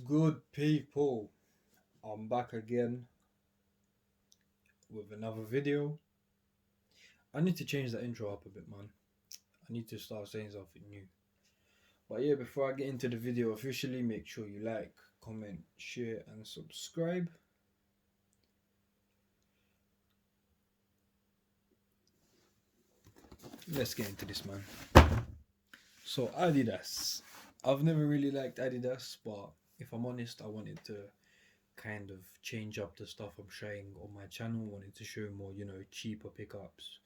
Good people? I'm back again with another video. I need to change that intro up a bit, man. I need to start saying something new. But yeah, before I get into the video officially, make sure you like, comment, share, and subscribe. Let's get into this, man. So, Adidas. I've never really liked Adidas, but if I'm honest, I wanted to kind of change up the stuff I'm showing on my channel. Wanted to show more, cheaper pickups,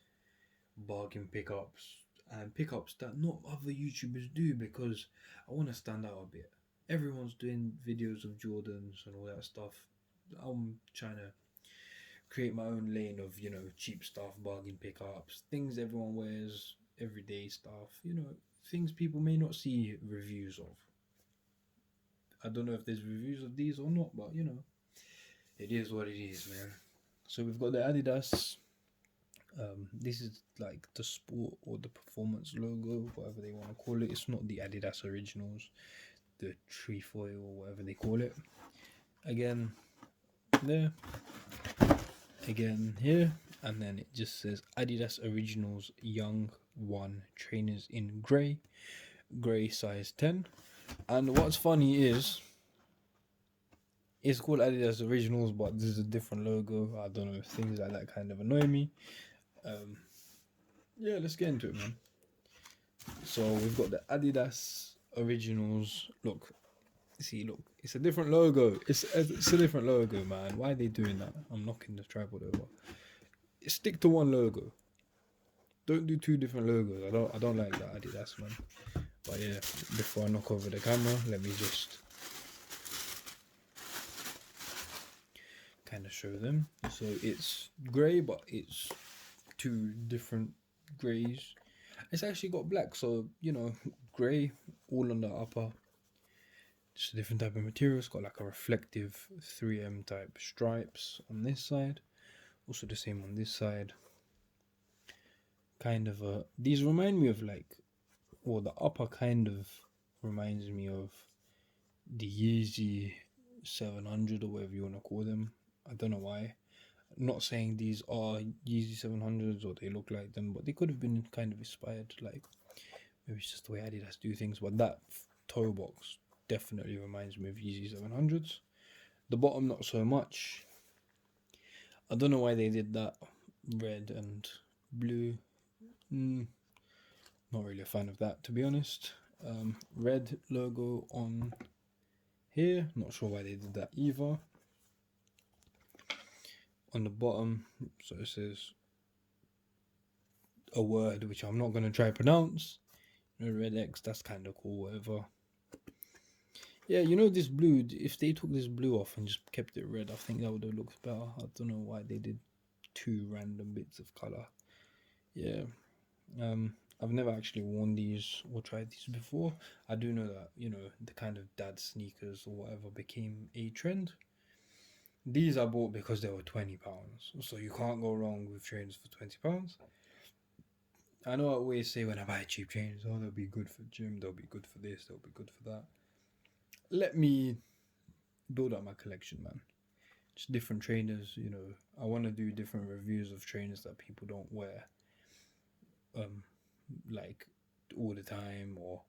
bargain pickups, and pickups that not other YouTubers do, because I want to stand out a bit. Everyone's doing videos of Jordans and all that stuff. I'm trying to create my own lane of, cheap stuff, bargain pickups, things everyone wears, everyday stuff, things people may not see reviews of. I don't know if there's reviews of these or not, but it is what it is, man. So we've got the Adidas. This is like the sport or the performance logo, whatever they want to call it. It's not the Adidas Originals, the trefoil or whatever they call it. Again, there. Again, here. And then it just says Adidas Originals Young 1 trainers in grey size 10. And what's funny is, it's called Adidas Originals, but this is a different logo. I don't know if things like that kind of annoy me. Yeah, let's get into it, man. So we've got the Adidas Originals. Look, it's a different logo. It's a different logo, man. Why are they doing that? I'm knocking the tripod over. Stick to one logo. Don't do two different logos. I don't like that Adidas, man. But yeah, before I knock over the camera, let me just kind of show them. So it's grey, but it's two different greys. It's actually got black, so grey all on the upper. Just a different type of material. It's got like a reflective 3M type stripes on this side. Also the same on this side. Kind of these remind me of the upper kind of reminds me of the Yeezy 700 or whatever you want to call them. I don't know why. I'm not saying these are Yeezy 700s or they look like them, but they could have been kind of inspired. Like, maybe it's just the way Adidas do things. But that toe box definitely reminds me of Yeezy 700s. The bottom, not so much. I don't know why they did that. Red and blue. Not really a fan of that, to be honest. Red logo on here. Not sure why they did that either. On the bottom, so it says a word which I'm not going to try to pronounce. Red X, that's kind of cool, whatever. Yeah, this blue, if they took this blue off and just kept it red, I think that would have looked better. I don't know why they did two random bits of color. Yeah. I've never actually worn these or tried these before. I do know that, the kind of dad sneakers or whatever became a trend. These I bought because they were £20, so you can't go wrong with trainers for £20. I know I always say when I buy cheap trainers, they'll be good for gym, they'll be good for this, they'll be good for that. Let me build up my collection, man. Just different trainers, I want to do different reviews of trainers that people don't wear like all the time, or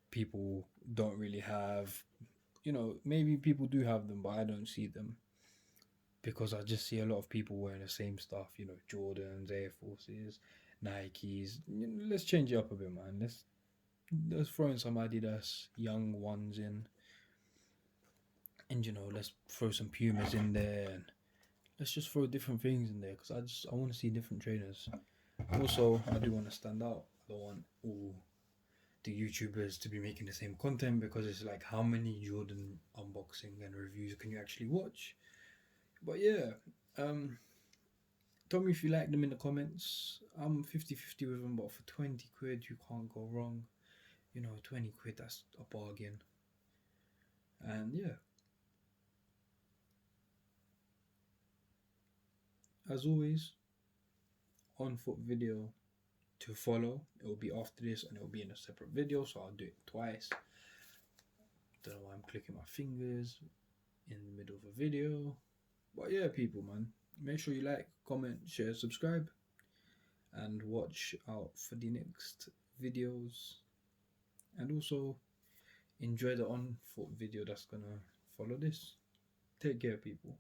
people don't really have. Maybe people do have them, but I don't see them, because I just see a lot of people wearing the same stuff, Jordans, Air Forces, Nikes. Let's change it up a bit, man. Let's throw in some Adidas young ones in, and let's throw some Pumas in there, and let's just throw different things in there, because I want to see different trainers. Also, I do want to stand out. I don't want all the YouTubers to be making the same content, because it's like, how many Jordan unboxing and reviews can you actually watch? But yeah, tell me if you like them in the comments. I'm 50-50 with them, but for 20 quid you can't go wrong. 20 quid, that's a bargain. And yeah, as always, on foot video to follow. It will be after this, and it will be in a separate video, so I'll do it twice. Don't know why I'm clicking my fingers in the middle of a video. But yeah, people, man, make sure you like, comment, share, subscribe, and watch out for the next videos. And also enjoy the on foot video that's gonna follow this. Take care, people.